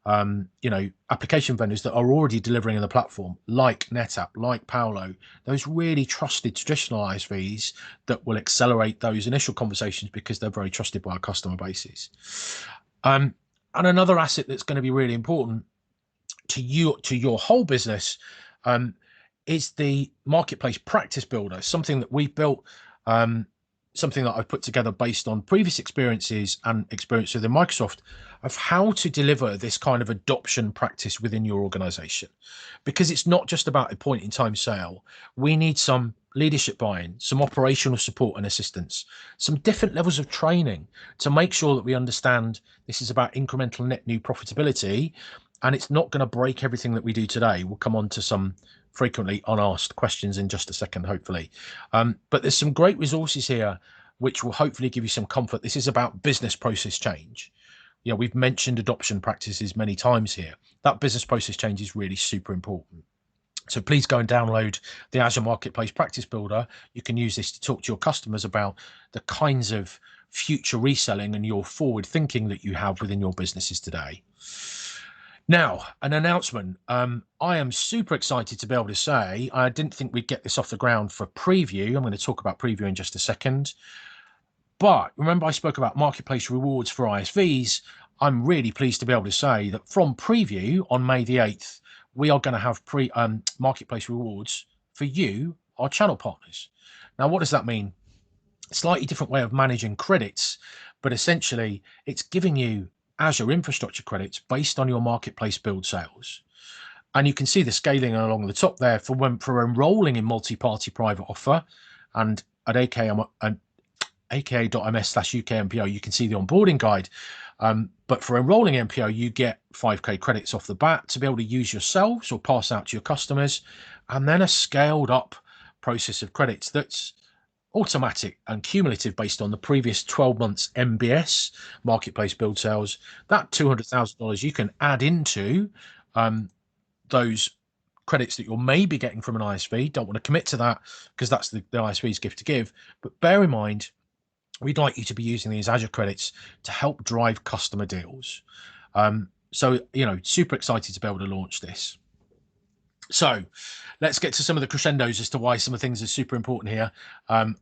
application vendors that are already delivering in the platform, like NetApp, like Paolo, those really trusted traditional ISVs that will accelerate those initial conversations because they're very trusted by our customer bases. And another asset that's going to be really important to your whole business is the Marketplace Practice Builder, something that we've built, something that I've put together based on previous experiences and experience within Microsoft of how to deliver this kind of adoption practice within your organization. Because it's not just about a point in time sale. We need some leadership buy-in, some operational support and assistance, some different levels of training to make sure that we understand this is about incremental net new profitability, and it's not going to break everything that we do today. We'll come on to some frequently unasked questions in just a second, hopefully. But there's some great resources here which will hopefully give you some comfort. This is about business process change. We've mentioned adoption practices many times here. That business process change is really super important. So please go and download the Azure Marketplace Practice Builder. You can use this to talk to your customers about the kinds of future reselling and your forward thinking that you have within your businesses today. Now, an announcement. I am super excited to be able to say, I didn't think we'd get this off the ground for preview. I'm going to talk about preview in just a second. But remember, I spoke about marketplace rewards for ISVs. I'm really pleased to be able to say that from preview on May the 8th, we are going to have marketplace rewards for you, our channel partners. Now, what does that mean? Slightly different way of managing credits, but essentially it's giving you Azure infrastructure credits based on your marketplace build sales. And you can see the scaling along the top there for enrolling in Multiparty Private Offer, and at aka.ms/UKMPO, you can see the onboarding guide. But for enrolling MPO, you get 5k credits off the bat to be able to use yourselves or pass out to your customers, and then a scaled up process of credits that's automatic and cumulative based on the previous 12 months MBS marketplace build sales. That $200,000 you can add into those credits that you're maybe getting from an ISV. Don't want to commit to that because that's the ISV's gift to give. But bear in mind, we'd like you to be using these Azure credits to help drive customer deals. So, super excited to be able to launch this. So let's get to some of the crescendos as to why some of the things are super important here, and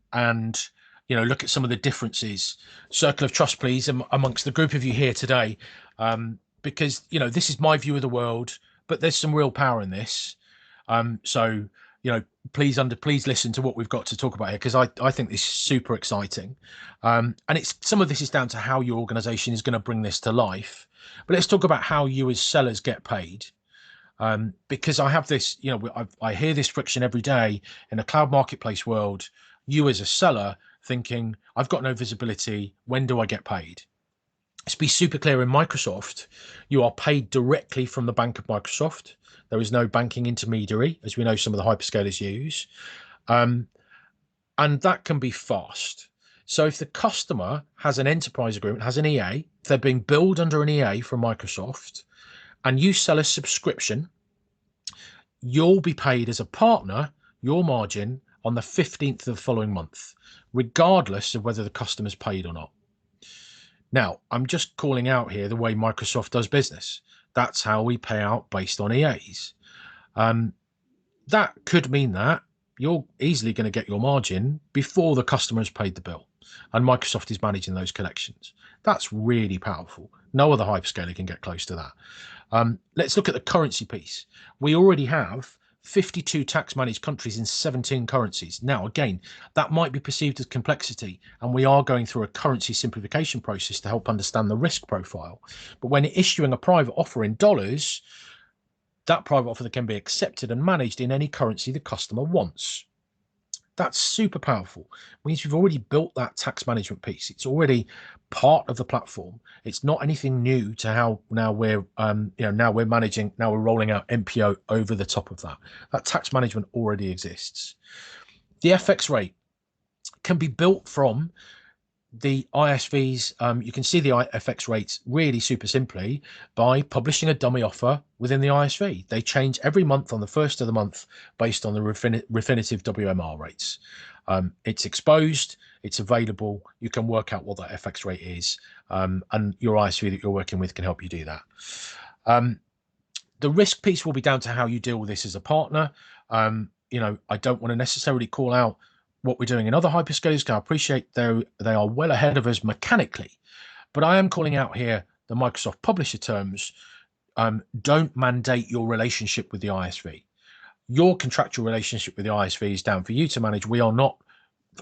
look at some of the differences. Circle of trust, please, amongst the group of you here today, because this is my view of the world, but there's some real power in this. So please listen to what we've got to talk about here, because I think this is super exciting, and it's some of this is down to how your organization is going to bring this to life. But let's talk about how you as sellers get paid. Because I have this, I hear this friction every day in a cloud marketplace world. You as a seller thinking, I've got no visibility. When do I get paid? Let's be super clear. In Microsoft, you are paid directly from the bank of Microsoft. There is no banking intermediary, as we know some of the hyperscalers use. And that can be fast. So if the customer has an enterprise agreement, has an EA, if they're being billed under an EA from Microsoft, and you sell a subscription, you'll be paid as a partner your margin on the 15th of the following month, regardless of whether the customer's paid or not. Now, I'm just calling out here the way Microsoft does business. That's how we pay out based on EAs. That could mean that you're easily going to get your margin before the customer has paid the bill, and Microsoft is managing those collections. That's really powerful. No other hyperscaler can get close to that. Let's look at the currency piece. We already have 52 tax managed countries in 17 currencies. Now, again, that might be perceived as complexity, and we are going through a currency simplification process to help understand the risk profile. But when issuing a private offer in dollars, that private offer can be accepted and managed in any currency the customer wants. That's super powerful. It means you've already built that tax management piece. It's already part of the platform. It's not anything new to how now we're now we're managing, now we're rolling out MPO over the top of that. That tax management already exists. The FX rate can be built from the ISVs. You can see the FX rates really super simply by publishing a dummy offer within the ISV. They change every month on the first of the month based on the Refinitiv WMR rates. It's exposed, it's available. You can work out what that FX rate is, and your ISV that you're working with can help you do that. The risk piece will be down to how you deal with this as a partner. I don't want to necessarily call out what we're doing in other hyperscalers, because I appreciate they are well ahead of us mechanically, but I am calling out here the Microsoft publisher terms. Don't mandate your relationship with the ISV. Your contractual relationship with the ISV is down for you to manage. We are not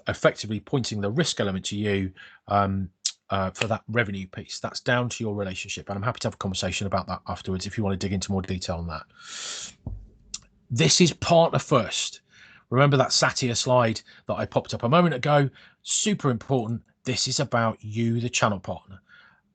effectively pointing the risk element to you for that revenue piece. That's down to your relationship, and I'm happy to have a conversation about that afterwards if you want to dig into more detail on that. This is partner first. Remember that Satya slide that I popped up a moment ago? Super important. This is about you, the channel partner.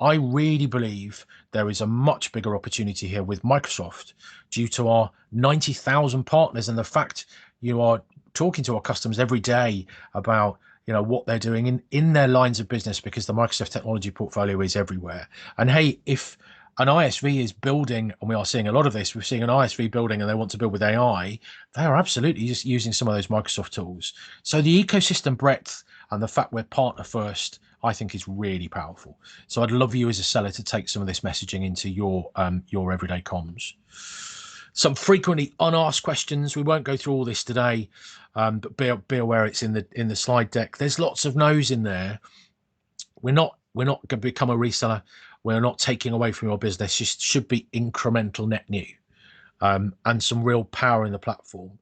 I really believe there is a much bigger opportunity here with Microsoft due to our 90,000 partners and the fact you are talking to our customers every day about what they're doing in their lines of business, because the Microsoft technology portfolio is everywhere. And hey, if an ISV is building, and we are seeing a lot of this, we're seeing an ISV building and they want to build with AI, they are absolutely just using some of those Microsoft tools. So the ecosystem breadth and the fact we're partner first, I think, is really powerful. So I'd love you as a seller to take some of this messaging into your everyday comms. Some frequently unasked questions. We won't go through all this today, but be aware it's in the slide deck. There's lots of no's in there. We're not going to become a reseller. We're not taking away from your business. Just should be incremental net new, and some real power in the platform.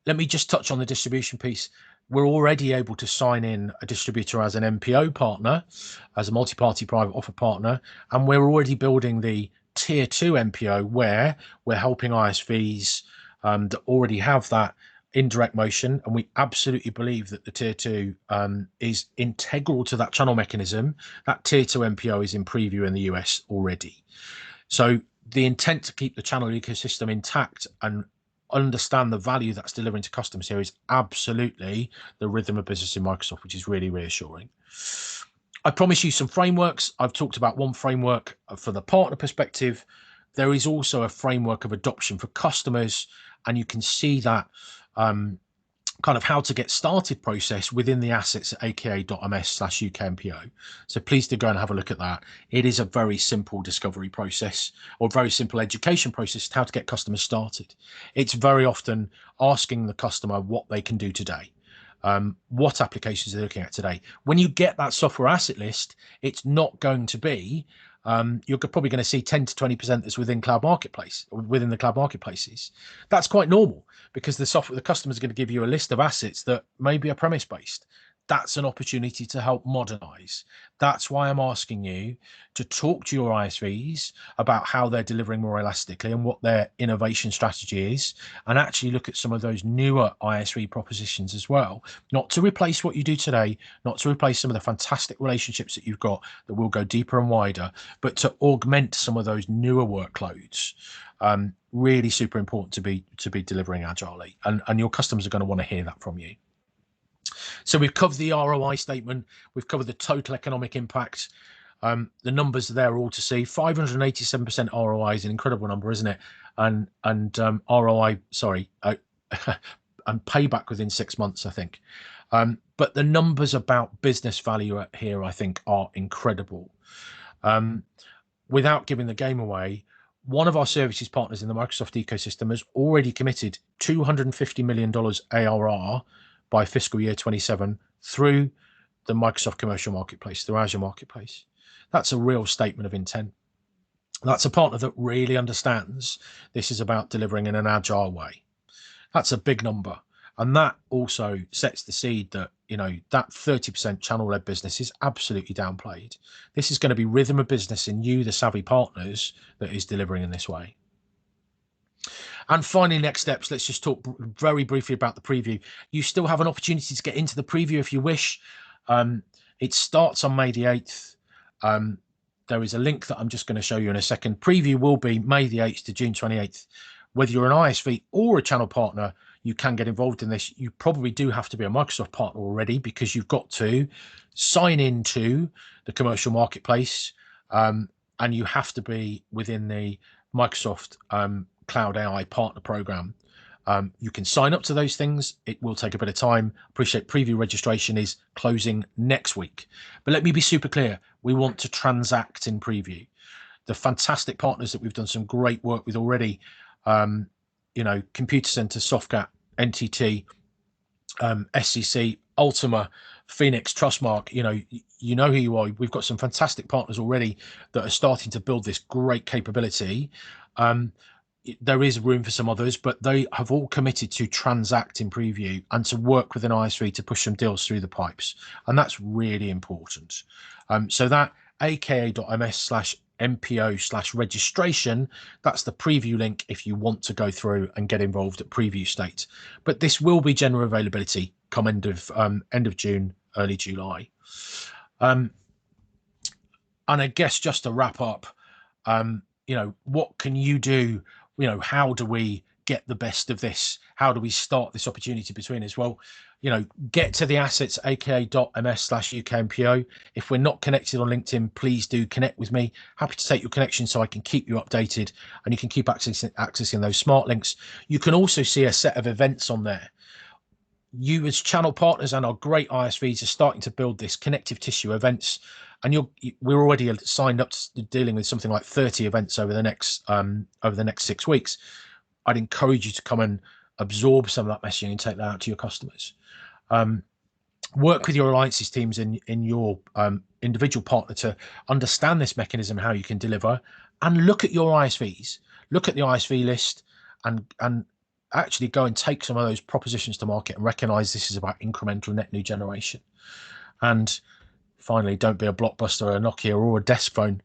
Let me just touch on the distribution piece. We're already able to sign in a distributor as an MPO partner, as a multi-party private offer partner, and we're already building the tier 2 MPO where we're helping ISVs that already have that indirect motion, and we absolutely believe that the tier 2 is integral to that channel mechanism. That tier 2 MPO is in preview in the US already. So the intent to keep the channel ecosystem intact and understand the value that's delivering to customers here is absolutely the rhythm of business in Microsoft, which is really reassuring. I promise you some frameworks. I've talked about one framework for the partner perspective. There is also a framework of adoption for customers, and you can see that kind of how to get started process within the assets at aka.ms/UKMPO. So please do go and have a look at that. It is a very simple discovery process, or very simple education process, how to get customers started. It's very often asking the customer what they can do today. What applications they're looking at today. When you get that software asset list, it's not going to be, you're probably going to see 10 to 20% that's within cloud marketplace, or within the cloud marketplaces. That's quite normal, because the customers are going to give you a list of assets that maybe are premise based. That's an opportunity to help modernize. That's why I'm asking you to talk to your ISVs about how they're delivering more elastically and what their innovation strategy is, and actually look at some of those newer ISV propositions as well. Not to replace what you do today, not to replace some of the fantastic relationships that you've got that will go deeper and wider, but to augment some of those newer workloads. Really super important to be delivering agilely, and your customers are going to want to hear that from you. So we've covered the ROI statement. We've covered the total economic impact. The numbers there are all to see. 587% ROI is an incredible number, isn't it? And ROI, sorry, and payback within 6 months, I think. But the numbers about business value here, I think, are incredible. Without giving the game away, one of our services partners in the Microsoft ecosystem has already committed $250 million ARR by fiscal year 27 through the Microsoft commercial marketplace, through Azure Marketplace. That's a real statement of intent. That's a partner that really understands this is about delivering in an agile way. That's a big number. And that also sets the seed that, that 30% channel-led business is absolutely downplayed. This is going to be rhythm of business in you, the savvy partners, that is delivering in this way. And finally, next steps, let's just talk very briefly about the preview. You still have an opportunity to get into the preview if you wish. It starts on May the 8th. There is a link that I'm just going to show you in a second. Preview will be May the 8th to June 28th. Whether you're an ISV or a channel partner, you can get involved in this. You probably do have to be a Microsoft partner already, because you've got to sign into the commercial marketplace, and you have to be within the Microsoft Cloud AI Partner Program. You can sign up to those things. It will take a bit of time. Appreciate preview registration is closing next week. But let me be super clear. We want to transact in preview. The fantastic partners that we've done some great work with already, Computer Center, Softcat, NTT, SCC, Ultima, Phoenix, Trustmark, you know who you are. We've got some fantastic partners already that are starting to build this great capability. There is room for some others, but they have all committed to transact in preview and to work with an ISV to push some deals through the pipes. And that's really important. So that aka.ms/MPO/registration, that's the preview link if you want to go through and get involved at preview state. But this will be general availability come end of June, early July. And I guess just to wrap up, what can you do? How do we get the best of this? How do we start this opportunity between us? Well, get to the assets, aka.ms/UKMPO. If we're not connected on LinkedIn, please do connect with me. Happy to take your connection so I can keep you updated, and you can keep accessing those smart links. You can also see a set of events on there. You as channel partners and our great ISVs are starting to build this connective tissue events, and we're already signed up to dealing with something like 30 events over the next 6 weeks. I'd encourage you to come and absorb some of that messaging and take that out to your customers. Work with your alliances teams in your individual partner to understand this mechanism, how you can deliver, and look at your ISVs. Look at the ISV list and actually go and take some of those propositions to market and recognize this is about incremental net new generation. And finally, don't be a Blockbuster or a Nokia or a desk phone,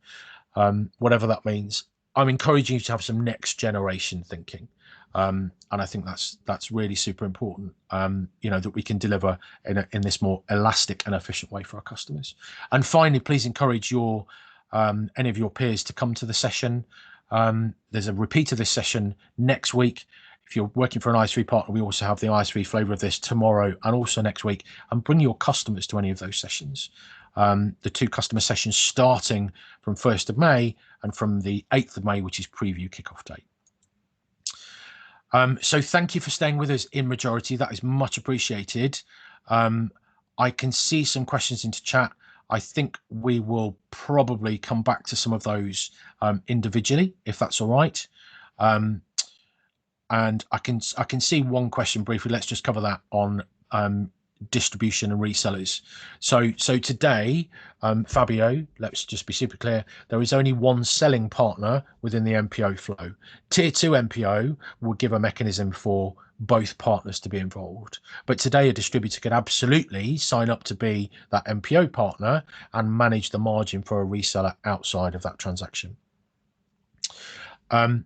whatever that means. I'm encouraging you to have some next generation thinking. And I think that's really super important, that we can deliver in this more elastic and efficient way for our customers. And finally, please encourage any of your peers to come to the session. There's a repeat of this session next week. If you're working for an ISV partner, we also have the ISV flavor of this tomorrow and also next week. And bring your customers to any of those sessions. The 2 customer sessions starting from 1st of May and from the 8th of May, which is preview kickoff date. So thank you for staying with us in majority. That is much appreciated. I can see some questions into chat. I think we will probably come back to some of those individually, if that's all right. And I can see one question briefly. Let's just cover that on distribution and resellers. So today, Fabio, let's just be super clear, there is only one selling partner within the MPO flow. Tier 2 MPO will give a mechanism for both partners to be involved. But today a distributor could absolutely sign up to be that MPO partner and manage the margin for a reseller outside of that transaction. And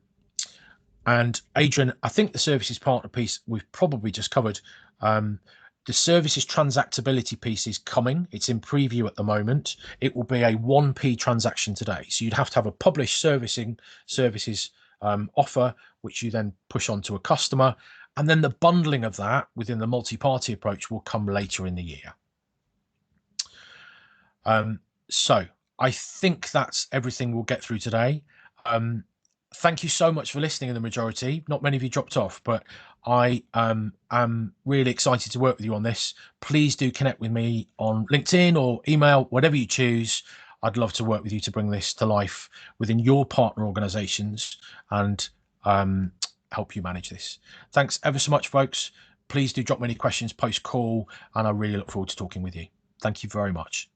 Adrian, I think the services partner piece we've probably just covered. The services transactability piece is coming. It's in preview at the moment. It will be a 1p transaction today. So you'd have to have a published services offer, which you then push onto a customer. And then the bundling of that within the multi-party approach will come later in the year. So I think that's everything we'll get through today. Thank you so much for listening in the majority. Not many of you dropped off, but I am really excited to work with you on this. Please do connect with me on LinkedIn or email, whatever you choose. I'd love to work with you to bring this to life within your partner organizations and help you manage this. Thanks ever so much, folks. Please do drop me any questions post-call, and I really look forward to talking with you. Thank you very much.